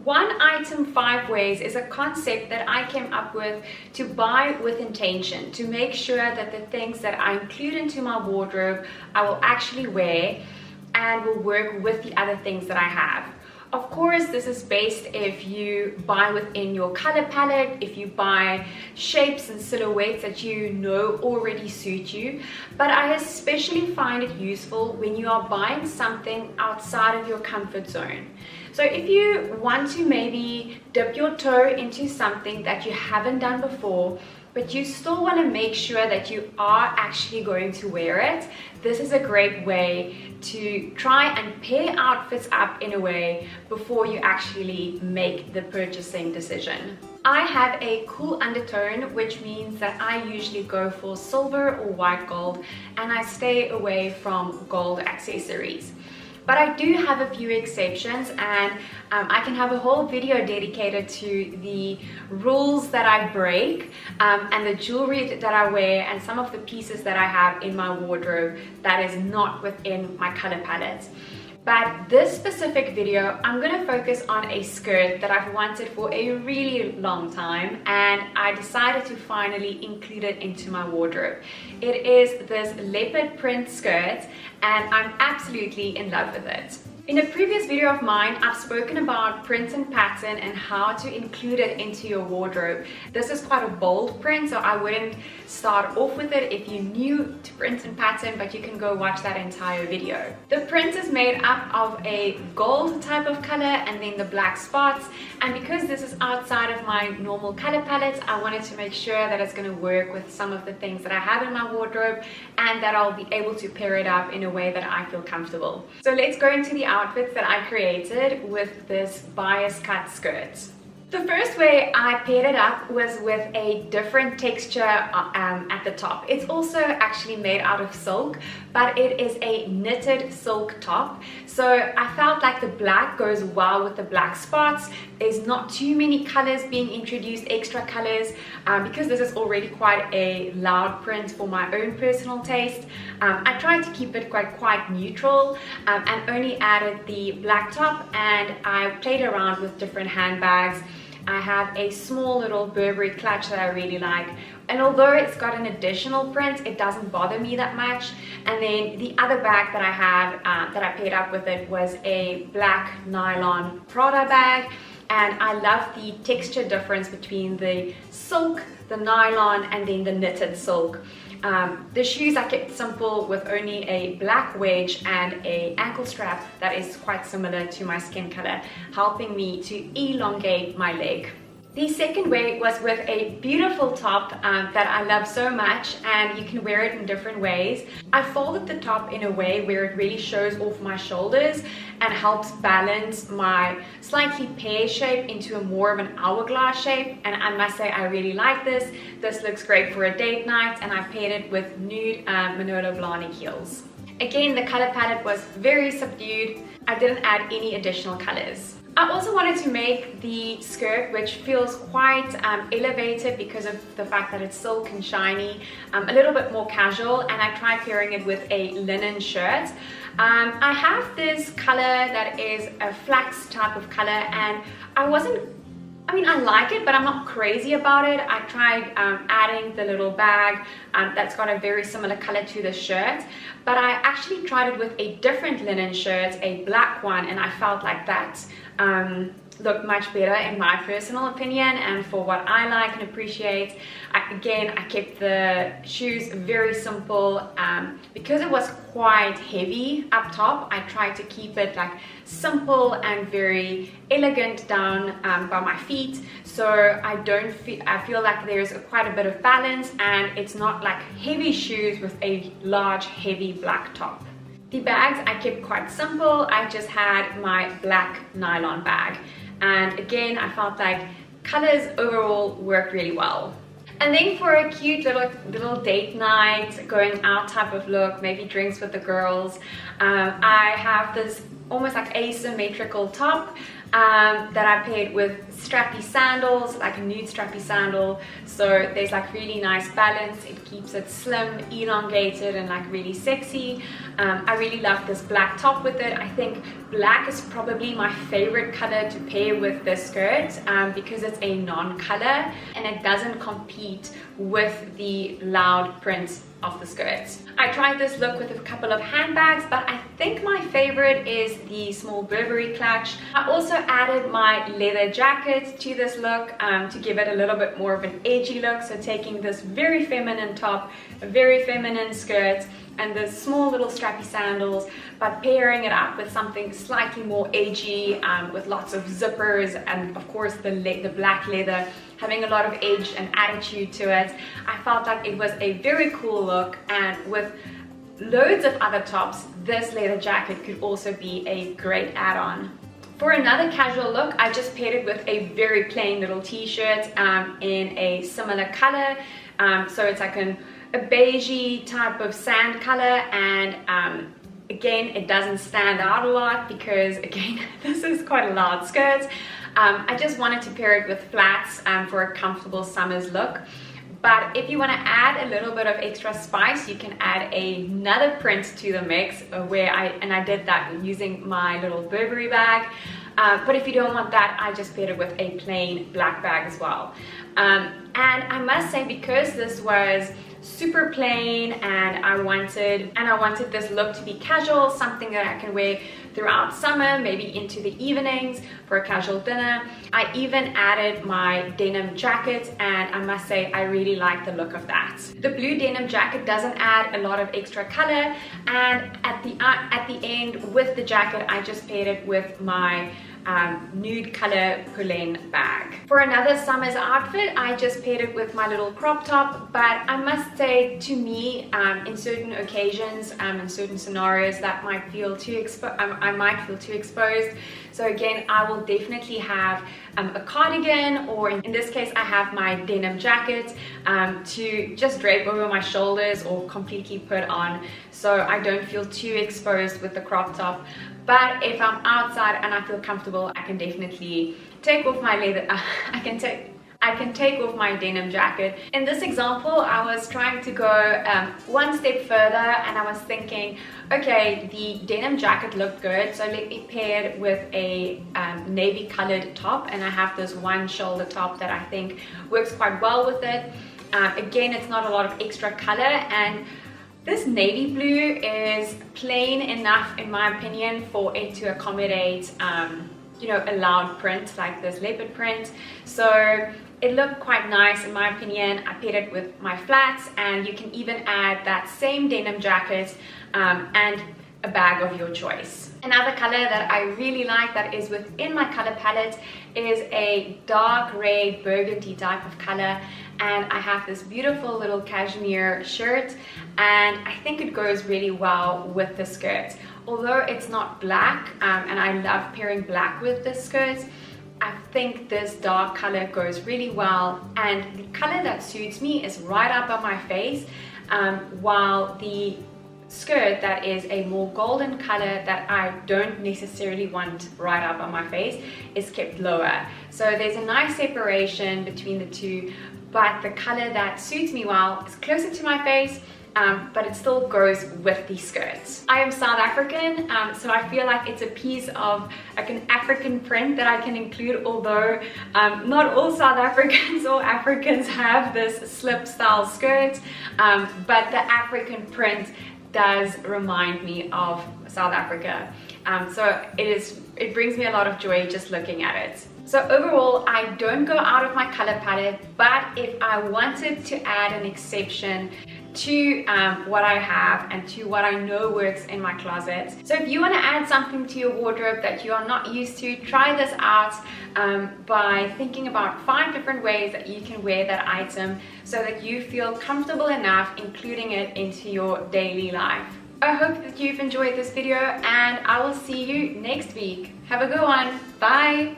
One item 5 ways is a concept that I came up with to buy with intention, to make sure that the things that I include into my wardrobe I will actually wear and will work with the other things that I have. Of course, this is based if you buy within your color palette, if you buy shapes and silhouettes that you know already suit you, but I especially find it useful when you are buying something outside of your comfort zone. So if you want to maybe dip your toe into something that you haven't done before, but you still want to make sure that you are actually going to wear it, this is a great way to try and pair outfits up in a way before you actually make the purchasing decision. I have a cool undertone, which means that I usually go for silver or white gold, and I stay away from gold accessories. But I do have a few exceptions, and I can have a whole video dedicated to the rules that I break and the jewelry that I wear and some of the pieces that I have in my wardrobe that is not within my color palette. But this specific video, I'm going to focus on a skirt that I've wanted for a really long time, and I decided to finally include it into my wardrobe. It is this leopard print skirt, and I'm absolutely in love with it. In a previous video of mine, I've spoken about print and pattern and how to include it into your wardrobe. This is quite a bold print, so I wouldn't start off with it if you're new to print and pattern, but you can go watch that entire video. The print is made up of a gold type of color and then the black spots, and because this is outside of my normal color palette, I wanted to make sure that it's going to work with some of the things that I have in my wardrobe and that I'll be able to pair it up in a way that I feel comfortable. So let's go into the outfits that I created with this bias cut skirt. The first way I paired it up was with a different texture at the top. It's also actually made out of silk, but it is a knitted silk top. So I felt like the black goes well with the black spots. There's not too many colors being introduced, extra colors, because this is already quite a loud print for my own personal taste. I tried to keep it quite neutral and only added the black top, and I played around with different handbags. I have a small little Burberry clutch that I really like, and although it's got an additional print, it doesn't bother me that much. And then the other bag that I have that I paired up with it was a black nylon Prada bag, and I love the texture difference between the silk, the nylon, and then the knitted silk. The shoes I kept simple with only a black wedge and an ankle strap that is quite similar to my skin color, helping me to elongate my leg. The second way was with a beautiful top that I love so much, and you can wear it in different ways. I folded the top in a way where it really shows off my shoulders and helps balance my slightly pear shape into a more of an hourglass shape, and I must say I really like this. This looks great for a date night, and I paired it with nude Manolo Blahnik heels. Again, the color palette was very subdued. I didn't add any additional colors. I also wanted to make the skirt, which feels quite elevated because of the fact that it's silk and shiny, a little bit more casual, and I tried pairing it with a linen shirt. I have this color that is a flax type of color, and I like it, but I'm not crazy about it. I tried adding the little bag that's got a very similar color to the shirt, but I actually tried it with a different linen shirt, a black one, and I felt like that looked much better in my personal opinion and for what I like and appreciate. Again, I kept the shoes very simple. Because it was quite heavy up top, I tried to keep it like simple and very elegant down by my feet, so I feel like there's quite a bit of balance, and it's not like heavy shoes with a large heavy black top. The bags I kept quite simple. I just had my black nylon bag, and again I felt like colors overall worked really well. And then for a cute little date night, going out type of look, maybe drinks with the girls, I have this almost like asymmetrical top that I paired with strappy sandals, like a nude strappy sandal. So there's like really nice balance. It keeps it slim, elongated, and like really sexy. I really love this black top with it. I think black is probably my favorite color to pair with this skirt because it's a non-color and it doesn't compete with the loud print of the skirts. I tried this look with a couple of handbags, but I think my favorite is the small Burberry clutch. I also added my leather jacket to this look to give it a little bit more of an edgy look. So taking this very feminine top, a very feminine skirt, and the small little strappy sandals, but pairing it up with something slightly more edgy with lots of zippers and of course the black leather having a lot of edge and attitude to it. I felt like it was a very cool look, and with loads of other tops, this leather jacket could also be a great add-on. For another casual look, I just paired it with a very plain little t-shirt in a similar color. So it's like a beigey type of sand color, and again, it doesn't stand out a lot because again, this is quite a loud skirt. I just wanted to pair it with flats for a comfortable summer's look. But if you want to add a little bit of extra spice, you can add another print to the mix and I did that using my little Burberry bag. But if you don't want that, I just paired it with a plain black bag as well. And I must say, because this was super plain and I wanted this look to be casual, something that I can wear throughout summer, maybe into the evenings for a casual dinner. I even added my denim jacket, and I must say I really like the look of that. The blue denim jacket doesn't add a lot of extra color, and at the end with the jacket I just paired it with my nude color Pullen bag. For another summer's outfit, I just paired it with my little crop top, but I must say, to me, in certain occasions, in certain scenarios, that might feel too I might feel too exposed. So again, I will definitely have a cardigan, or in this case, I have my denim jacket to just drape over my shoulders or completely put on, so I don't feel too exposed with the crop top. But if I'm outside and I feel comfortable, I can definitely take off my leather. I can take off my denim jacket. In this example, I was trying to go one step further, and I was thinking, okay, the denim jacket looked good, so let me pair it with a navy colored top, and I have this one shoulder top that I think works quite well with it. Again, it's not a lot of extra color, and this navy blue is plain enough, in my opinion, for it to accommodate you know, a loud print like this leopard print. So it looked quite nice, in my opinion. I paired it with my flats, and you can even add that same denim jacket and a bag of your choice. Another color that I really like that is within my color palette is a dark red burgundy type of color, and I have this beautiful little cashmere shirt, and I think it goes really well with the skirt. Although it's not black, and I love pairing black with this skirt, I think this dark color goes really well, and the color that suits me is right up on my face, while the skirt that is a more golden color that I don't necessarily want right up on my face is kept lower. So there's a nice separation between the two, but the color that suits me well is closer to my face, but it still goes with the skirts. I am South African, so I feel like it's a piece of like an African print that I can include, although not all South Africans or Africans have this slip style skirt, but the African print does remind me of South Africa. So it brings me a lot of joy just looking at it. So overall, I don't go out of my color palette, but if I wanted to add an exception to what I have and to what I know works in my closet. So if you want to add something to your wardrobe that you are not used to, try this out by thinking about 5 different ways that you can wear that item so that you feel comfortable enough including it into your daily life. I hope that you've enjoyed this video, and I will see you next week. Have a good one. Bye.